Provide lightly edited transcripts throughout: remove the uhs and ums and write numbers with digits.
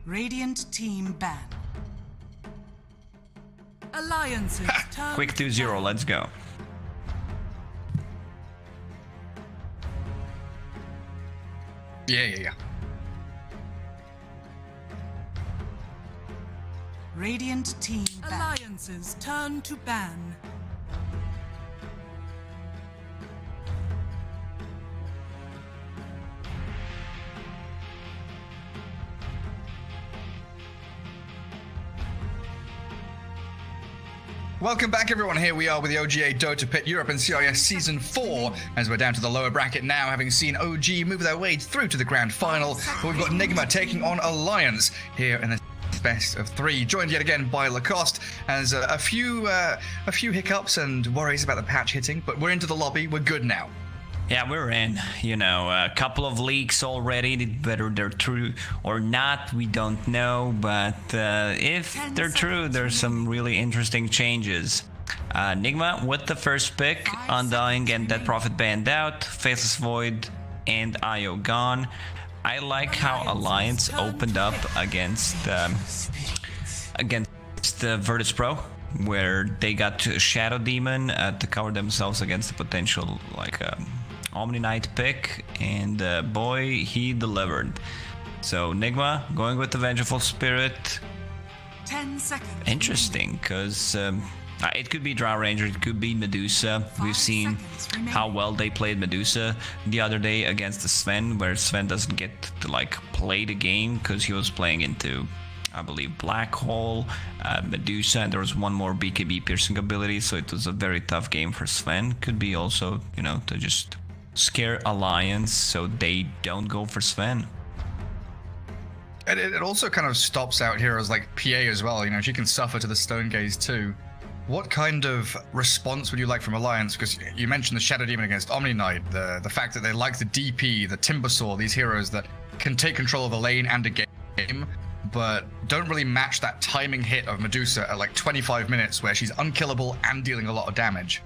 Radiant team ban. Alliances turn. Quick 2-0, let's go. Yeah. Radiant team ban. Alliances turn to ban. Welcome back, everyone. Here we are with the OGA Dotapit Europe and CIS Season 4, as we're down to the lower bracket now, having seen OG move their way through to the grand final. But we've got Nigma taking on Alliance here in the best of 3, joined yet again by Lacoste. As a few hiccups and worries about the patch hitting, but we're into the lobby. We're good now. Yeah, we're in. You know, a couple of leaks already. Whether they're true or not, we don't know. But if they're true, there's some really interesting changes. Nigma with the first pick, Undying and Dead Prophet banned out, Faceless Void and IO gone. I like how Alliance opened up against the Virtus Pro, where they got to Shadow Demon to cover themselves against the potential like Omni Knight pick, and boy, he delivered. So Nigma going with the Vengeful Spirit. 10 seconds. Interesting, because it could be Drow Ranger, it could be Medusa. We've seen how well they played Medusa the other day against the Sven, where Sven doesn't get to like play the game because he was playing into, I believe, Black Hole, Medusa, and there was one more BKB piercing ability, so it was a very tough game for Sven. Could be also, you know, to just scare Alliance so they don't go for Sven. And it also kind of stops out heroes like PA as well. You know, she can suffer to the Stone Gaze too. What kind of response would you like from Alliance? Because you mentioned the Shadow Demon against Omni Knight, the fact that they like the DP, the Timbersaw, these heroes that can take control of a lane and a game, but don't really match that timing hit of Medusa at like 25 minutes where she's unkillable and dealing a lot of damage.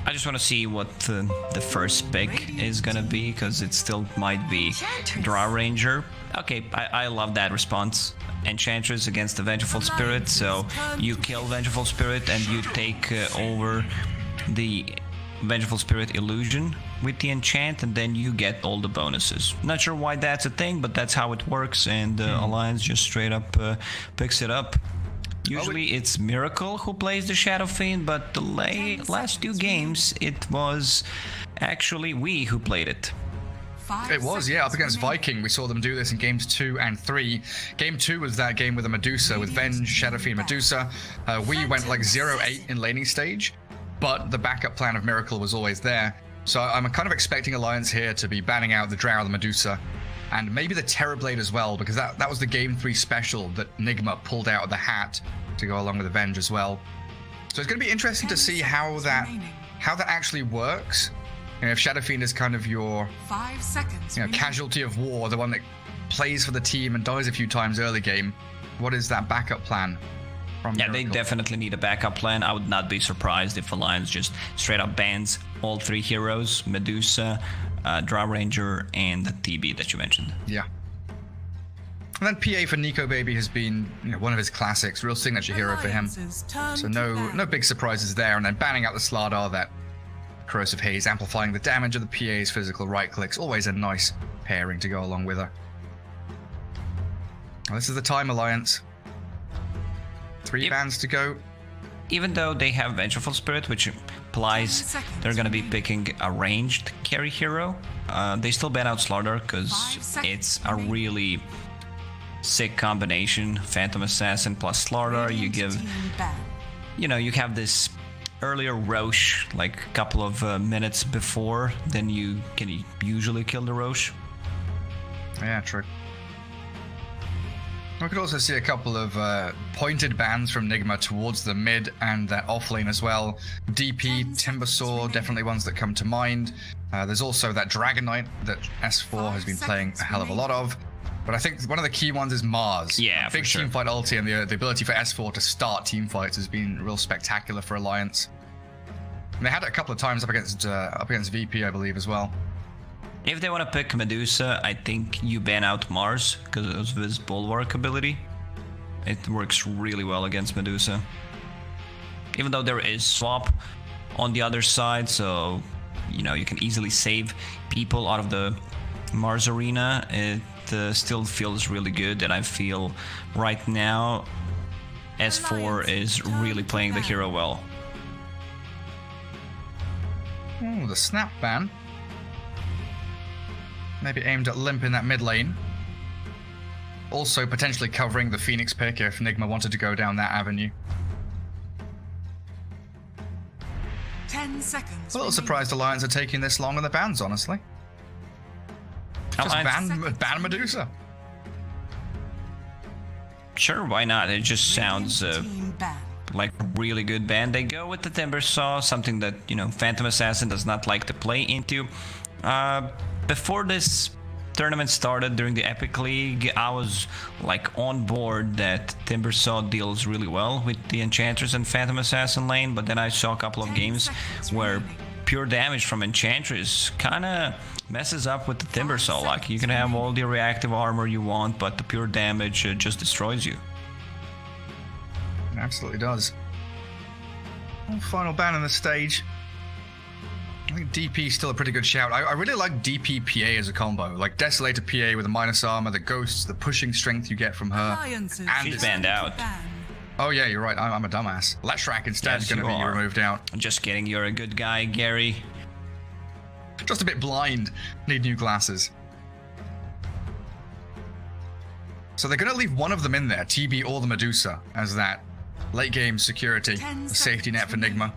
I just want to see what the first pick is gonna be, because it still might be Drow Ranger. Okay, I love that response. Enchantress against the Vengeful Spirit, so you kill Vengeful Spirit and you take over the Vengeful Spirit illusion with the enchant, and then you get all the bonuses. Not sure why that's a thing, but that's how it works, and Alliance just straight up picks it up. Usually it's Miracle who plays the Shadow Fiend, but the last 2 games it was actually we who played it. It was, yeah, up against Viking. We saw them do this in games 2 and 3. Game 2 was that game with a Medusa, with Venge, Shadow Fiend, Medusa. We went like 0-8 in laning stage, but the backup plan of Miracle was always there. So I'm kind of expecting Alliance here to be banning out the Drow, the Medusa, and maybe the Terrorblade as well, because that was the game 3 special that Nigma pulled out of the hat to go along with Avenge as well. So it's going to be interesting to see how that actually works. You know, if Shadow Fiend is kind of your 5 seconds, casualty of war, the one that plays for the team and dies a few times early game, what is that backup plan from Miracle? They definitely need a backup plan. I would not be surprised if Alliance just straight up bans all 3 heroes, Medusa, Drow Ranger, and the TB that you mentioned. Yeah. And then PA for Nico Baby has been one of his classics, real signature hero for him. So no big surprises there. And then banning out the Slardar, that Corrosive Haze, amplifying the damage of the PA's physical right clicks. Always a nice pairing to go along with her. Well, this is the time, Alliance. 3 bans to go. Even though they have Vengeful Spirit, which implies they're going to be picking a ranged carry hero, they still ban out Slardar because it's a really sick combination. Phantom Assassin plus Slardar. You give, you have this earlier Roche, like a couple of minutes before, then you can usually kill the Roche. Yeah, true. We could also see a couple of pointed bans from Nigma towards the mid and that off lane as well. DP, Timbersaw, definitely ones that come to mind. There's also that Dragon Knight that S4 has been playing a hell of a lot of. But I think one of the key ones is Mars. Yeah, big for sure. teamfight ulti, and the ability for S4 to start teamfights has been real spectacular for Alliance. And they had it a couple of times up against VP, I believe, as well. If they want to pick Medusa, I think you ban out Mars because of his Bulwark ability. It works really well against Medusa. Even though there is swap on the other side, so you can easily save people out of the Mars arena. It still feels really good, and I feel right now S4 is really playing the hero well. Oh, the snap ban. Maybe aimed at Limp in that mid lane. Also potentially covering the Phoenix pick if Nigma wanted to go down that avenue. 10 seconds. A little surprised Alliance are taking this long on the bans, honestly. Just ban Medusa. Sure, why not? It just sounds Team ban. like a really good ban. They go with the Timber Saw, something that, you know, Phantom Assassin does not like to play into. Before this tournament started during the Epic League, I was like on board that Timber Saw deals really well with the Enchantress and Phantom Assassin lane, but then I saw a couple of games where pure damage from Enchantress kind of messes up with the Timber Saw. Like, you can have all the reactive armor you want, but the pure damage just destroys you. It absolutely does. Final ban on the stage. I think DP is still a pretty good shout. I really like DP PA as a combo. Like Desolator PA with the minus armor, the ghosts, the pushing strength you get from her. Alliances She's it's- banned out. ban. Oh yeah, you're right. I'm a dumbass. Leshrac instead is Yes, going to you be are. removed out. Just kidding, you're a good guy, Gary. Just a bit blind. Need new glasses. So they're going to leave one of them in there, TB or the Medusa, as that late game security, 10 a safety net for seconds Nigma.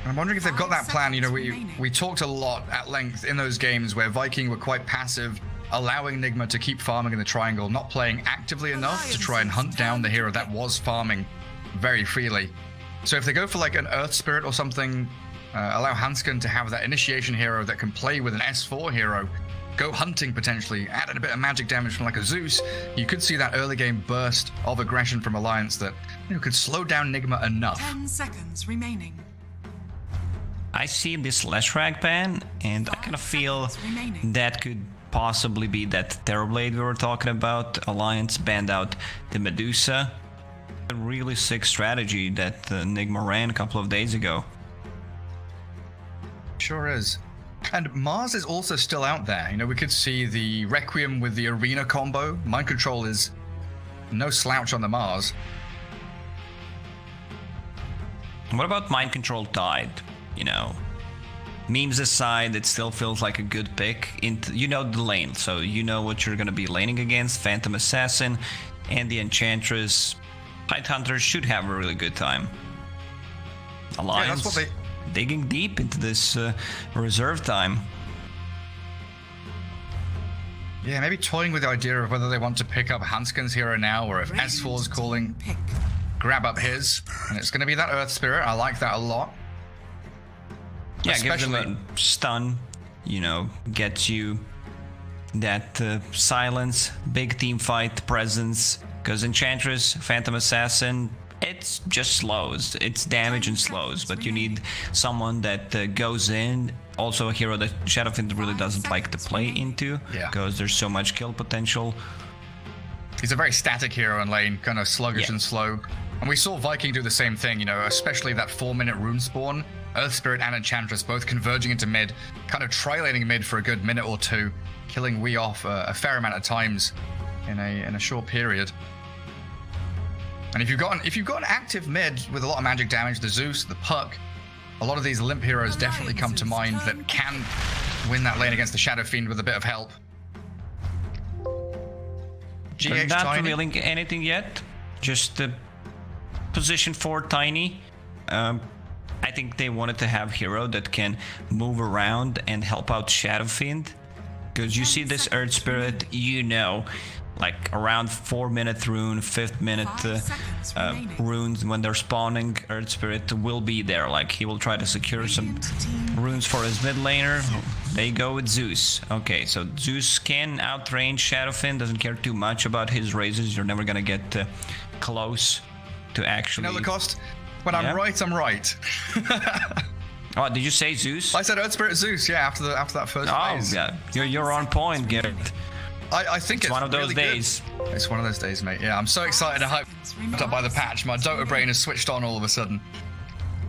I'm wondering if they've got that 5 plan. You know, seconds we remaining. talked a lot at length in those games where Viking were quite passive, allowing Nigma to keep farming in the triangle, not playing actively enough to try and hunt down the hero that was farming very freely. So if they go for like an Earth Spirit or something, allow Hansken to have that initiation hero that can play with an S4 hero, go hunting potentially, add in a bit of magic damage from like a Zeus, you could see that early game burst of aggression from Alliance that, you know, could slow down Nigma enough. 10 seconds remaining. I see this Leshrac ban, and I kind of feel remaining. that could possibly be that Terrorblade we were talking about. Alliance banned out the Medusa. A really sick strategy that Nigma ran a couple of days ago. Sure is. And Mars is also still out there. You know, we could see the Requiem with the Arena combo. Mind Control is no slouch on the Mars. What about Mind Control Tide? You know, memes aside, it still feels like a good pick. You know the lane, so you know what you're going to be laning against. Phantom Assassin and the Enchantress. Tidehunter should have a really good time. Alliance that's what digging deep into this reserve time. Yeah, maybe toying with the idea of whether they want to pick up Hansken's hero now, or if S4's calling, Pick. grab up his. And it's going to be that Earth Spirit. I like that a lot. Yeah, give them Especially- a stun, you know, gets you that silence, big team fight presence. Because Enchantress, Phantom Assassin, it's just slows. It's damage and slows, but you need someone that goes in. Also a hero that Shadowfiend really doesn't like to play into, Yeah. because there's so much kill potential. He's a very static hero in lane, kind of sluggish Yeah. and slow. And we saw Viking do the same thing, you know, especially that 4-minute rune spawn. Earth Spirit and Enchantress both converging into mid, kind of tri-laning mid for a good minute or two, killing Wii off a fair amount of times in a short period. And if you've got an active mid with a lot of magic damage, the Zeus, the Puck, a lot of these limp heroes definitely come to mind that can win that lane against the Shadow Fiend with a bit of help. They're GH not Tiny. revealing anything yet. Just the position for Tiny. I think they wanted to have hero that can move around and help out Shadowfiend. Because you see this Earth Spirit, you know, like around 4-minute rune, 5th minute 5 seconds remaining. runes when they're spawning, Earth Spirit will be there. Like, he will try to secure some runes for his mid laner. They go with Zeus. Okay, so Zeus can outrange Shadowfiend, doesn't care too much about his raises. You're never gonna get close to actually... You know the cost? When Yeah. I'm right, I'm right. Oh, did you say Zeus? I said Earth Spirit Zeus, yeah, after that first Oh, phase. yeah. You're on point, Garrett. I think it's One of those really good. days. It's one of those days, mate. Yeah, I'm so excited and hyped up by the patch. My Dota brain has switched on all of a sudden.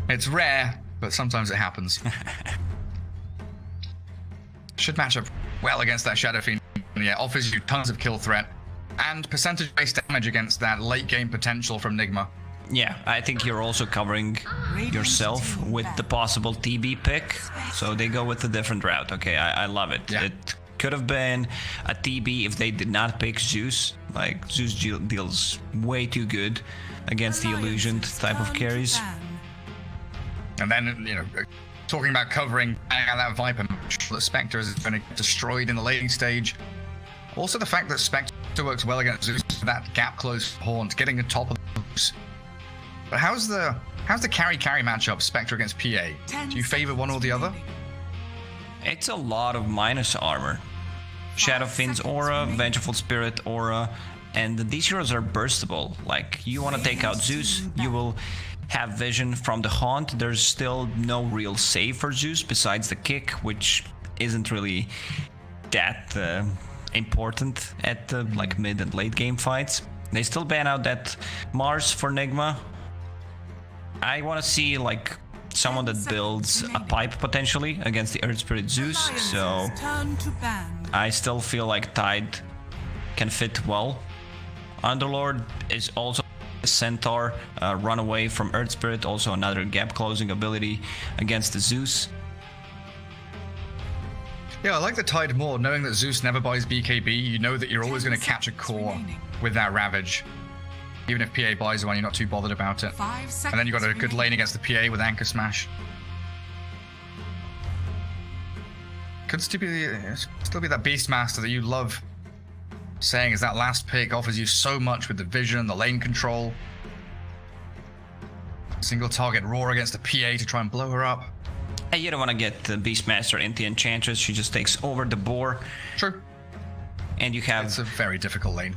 It's rare, but sometimes it happens. Should match up well against that Shadow Fiend. Yeah, offers you tons of kill threat and percentage-based damage against that late game potential from Nigma. Yeah, I think you're also covering yourself with the possible TB pick. So they go with a different route. Okay, I love it. Yeah. It could have been a TB if they did not pick Zeus. Like, Zeus deals way too good against the illusioned type of carries. Ban. And then, you know, talking about covering that Viper match, that Spectre is going to get destroyed in the laning stage. Also the fact that Spectre works well against Zeus, that gap close Haunt, getting the top of the Zeus. But how's the carry matchup, Spectre against PA? Do you favor one or the other? It's a lot of minus armor. Shadow Fiend's aura, Vengeful Spirit aura, and these heroes are burstable. Like, you want to take out Zeus, you will have vision from the Haunt. There's still no real save for Zeus besides the kick, which isn't really that important at the like mid and late game fights. They still ban out that Mars for Nigma. I want to see like someone that builds a pipe potentially against the Earth Spirit Zeus, so I still feel like Tide can fit well. Underlord is also a Centaur, run away from Earth Spirit, also another gap closing ability against the Zeus. Yeah, I like the Tide more, knowing that Zeus never buys BKB. You know that you're always going to catch a core with that Ravage. Even if PA buys one, you're not too bothered about it. And then you've got a good lane against the PA with Anchor Smash. Could still be that Beastmaster that you love saying is that last pick, offers you so much with the vision, the lane control. Single target roar against the PA to try and blow her up. Hey, you don't want to get the Beastmaster into Enchantress, she just takes over the boar. True. And you have... It's a very difficult lane.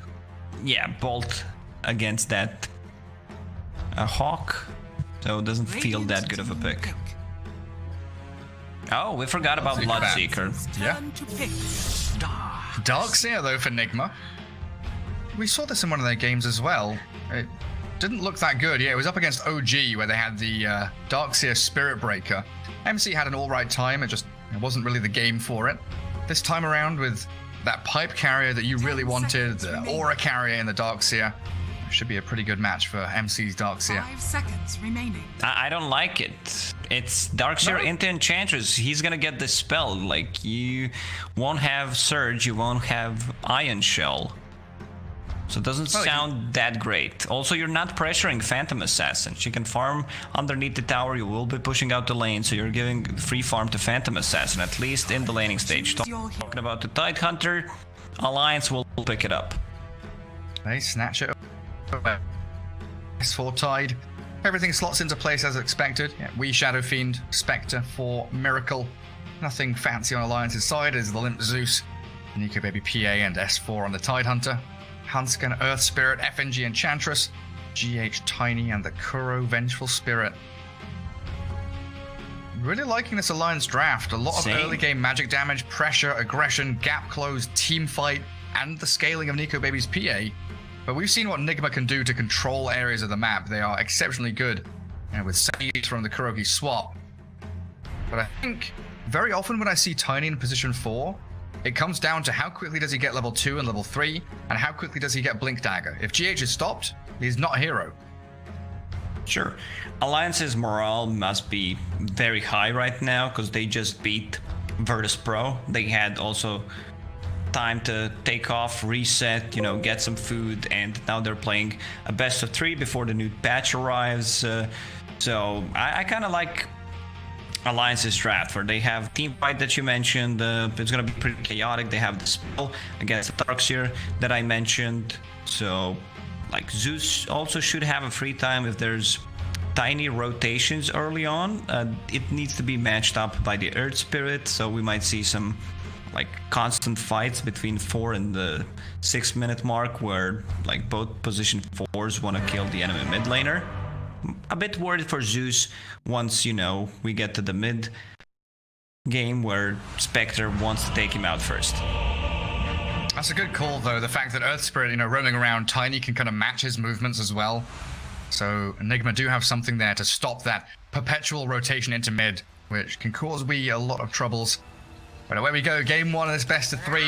Yeah, Bolt against that Hawk, so it doesn't feel that good of a pick. Oh, we forgot about Bloodseeker. Yeah. Darkseer though for Nigma. We saw this in one of their games as well. It didn't look that good. Yeah, it was up against OG where they had the Darkseer Spirit Breaker. MC had an alright time, it wasn't really the game for it. This time around with that pipe carrier that you really wanted, the aura carrier in the Darkseer, should be a pretty good match for MC's Darkseer. 5 seconds remaining. I don't like it. It's Darkseer into Enchantress. He's gonna get the spell. Like, you won't have Surge, you won't have Iron Shell. So it doesn't sound that great. Also, you're not pressuring Phantom Assassin. She can farm underneath the tower, you will be pushing out the lane, so you're giving free farm to Phantom Assassin, at least in the laning stage. Talking about the Tidehunter, Alliance will pick it up. They snatch it. S4 Tide. Everything slots into place as expected. Yeah, we Shadow Fiend, Spectre for Miracle. Nothing fancy on Alliance's side is the Limp Zeus, Nico Baby PA, and S4 on the Tidehunter. Hunscan, Earth Spirit, FNG Enchantress, GH Tiny, and the Kuro Vengeful Spirit. Really liking this Alliance draft. A lot of early game magic damage, pressure, aggression, gap close, team fight, and the scaling of Nico Baby's PA. But we've seen what Nigma can do to control areas of the map. They are exceptionally good, with saves from the Kurogi swap. But I think very often when I see Tiny in position 4, it comes down to how quickly does he get level 2 and level 3, and how quickly does he get Blink Dagger. If GH is stopped, he's not a hero. Sure. Alliance's morale must be very high right now, because they just beat Virtus Pro. They had also time to take off, reset, get some food, and now they're playing a best of 3 before the new patch arrives. So I kind of like Alliance's draft, where they have team fight that you mentioned. It's going to be pretty chaotic. They have the spell against the Darkseer that I mentioned. So, like, Zeus also should have a free time if there's tiny rotations early on. It needs to be matched up by the Earth Spirit, so we might see some like constant fights between 4 and the 6 minute mark, where like both position 4s want to kill the enemy mid laner. A bit worried for Zeus once, we get to the mid game where Spectre wants to take him out first. That's a good call, though. The fact that Earth Spirit, roaming around, Tiny can kind of match his movements as well. So Nigma do have something there to stop that perpetual rotation into mid, which can cause we a lot of troubles. But away we go, game 1 of this best of 3.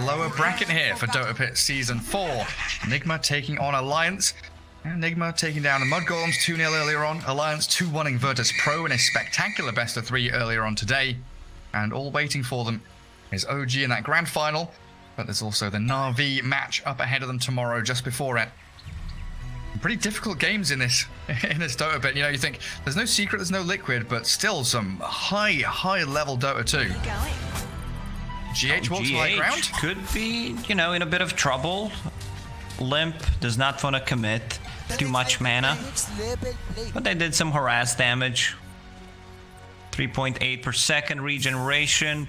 Lower bracket here for Dotapit Season 4. Nigma taking on Alliance. And Nigma taking down the Mud Golems 2-0 earlier on. Alliance 2-1ing Virtus Pro in a spectacular best of 3 earlier on today. And all waiting for them is OG in that grand final. But there's also the Na'Vi match up ahead of them tomorrow just before it. pretty difficult games in this Dotapit. You know, you think there's no secret, there's no liquid, but still some high level Dota 2. GH walks high ground. Could be, you know, in a bit of trouble. Limp does not want to commit too much mana, but they did some harass damage. 3.8 per second regeneration.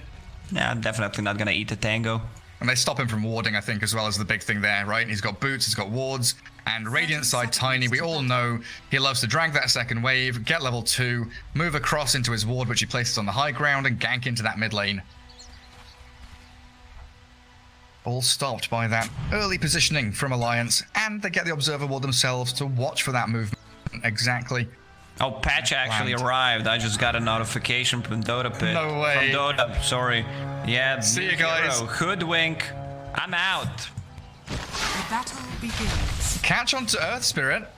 Nah, definitely not gonna eat the tango. And they stop him from warding, I think, as well as the big thing there, right? He's got boots, he's got wards, and Radiant side Tiny, we all know he loves to drag that second wave, get level 2, move across into his ward, which he places on the high ground, and gank into that mid lane. All stopped by that early positioning from Alliance, and they get the Observer ward themselves to watch for that movement. Exactly. Oh, patch actually arrived. I just got a notification from Dotapit. No way. From Dota, sorry. Yeah, see you guys. Hoodwink. I'm out. The battle begins. Catch onto Earth Spirit.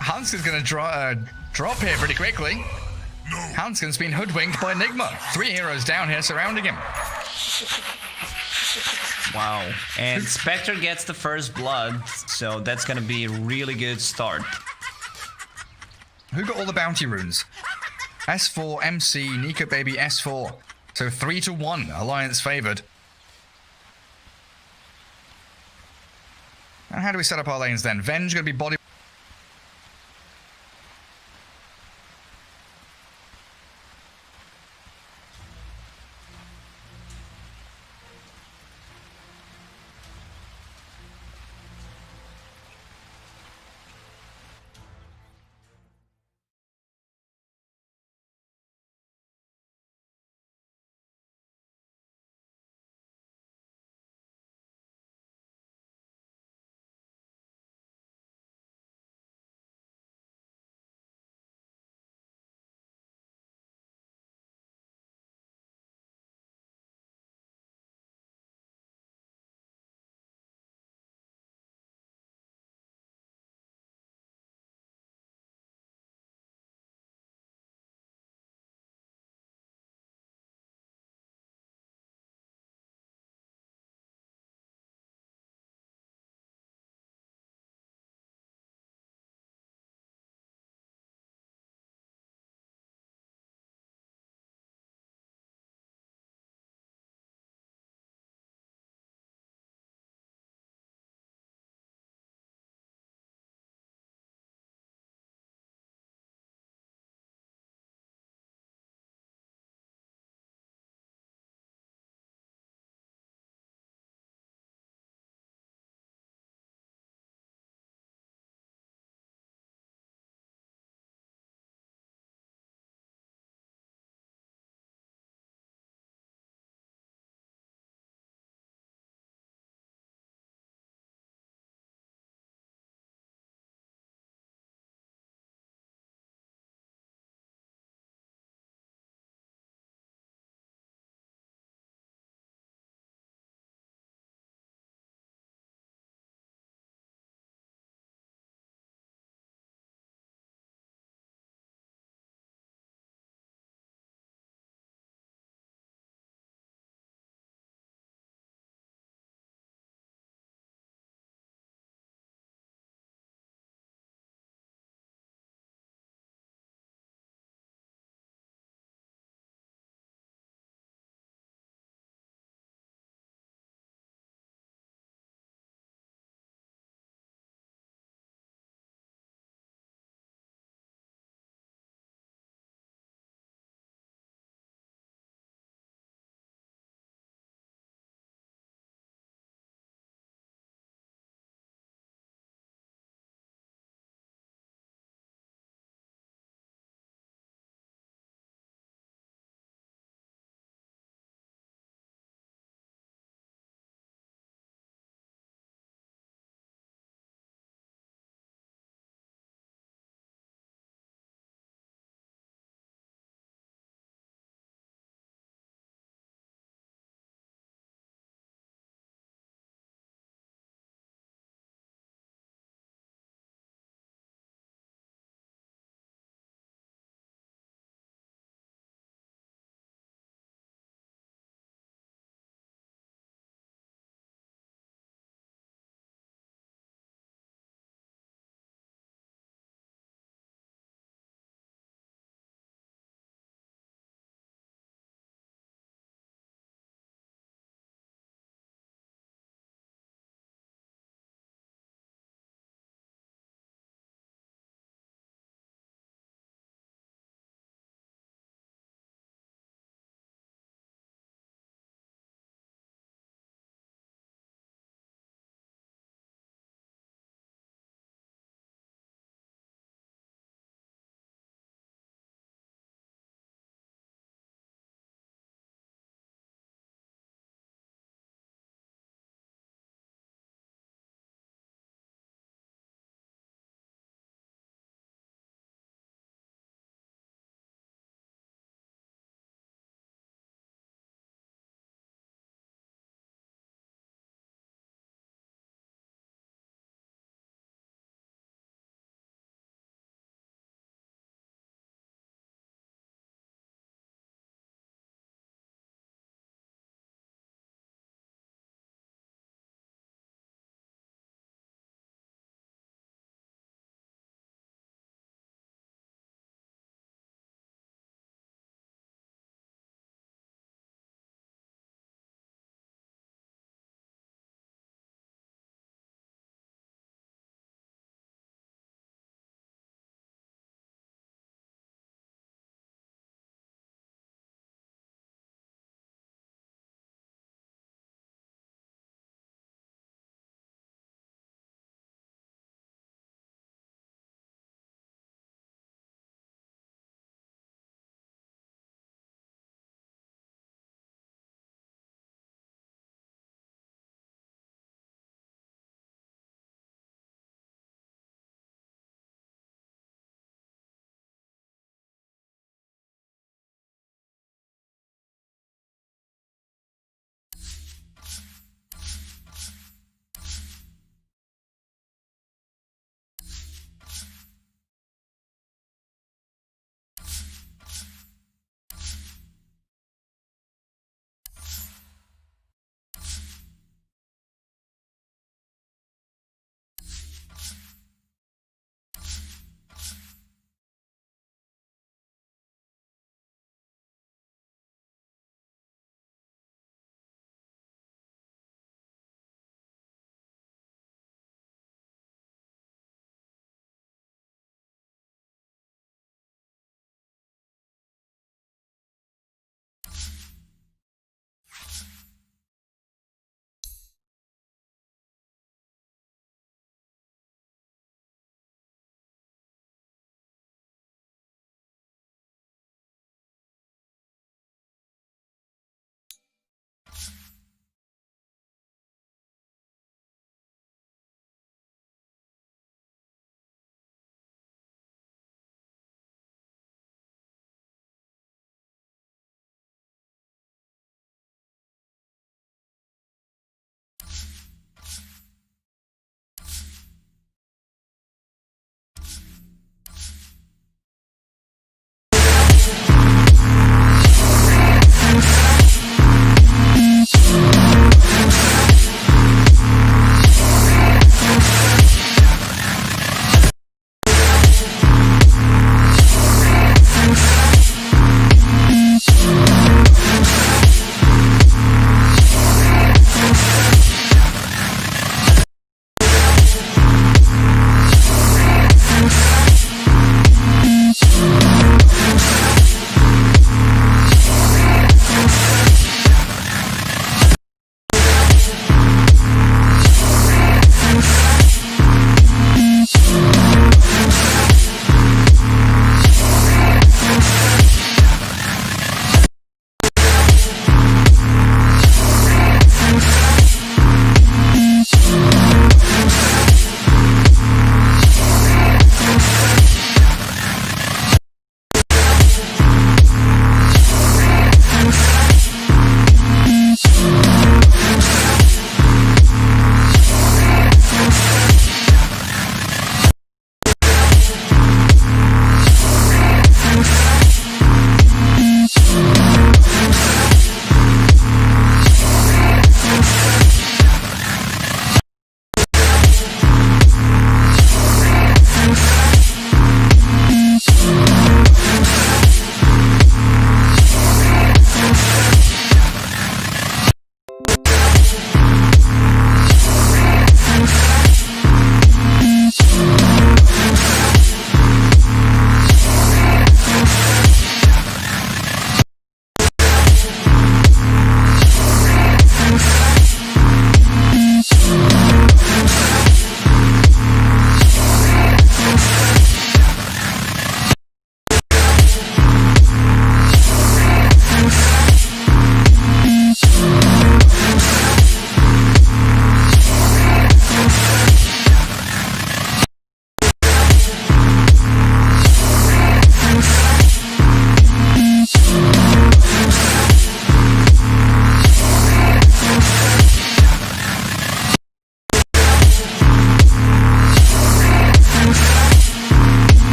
Hanskin's gonna drop here pretty quickly. Hanskin's been hoodwinked by Nigma. 3 heroes down here surrounding him. Wow. And Spectre gets the first blood, so that's gonna be a really good start. Who got all the bounty runes? S4, MC, Nico Baby, S4. So 3-1, Alliance favored. And how do we set up our lanes then? Venge gonna be body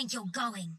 think you're going?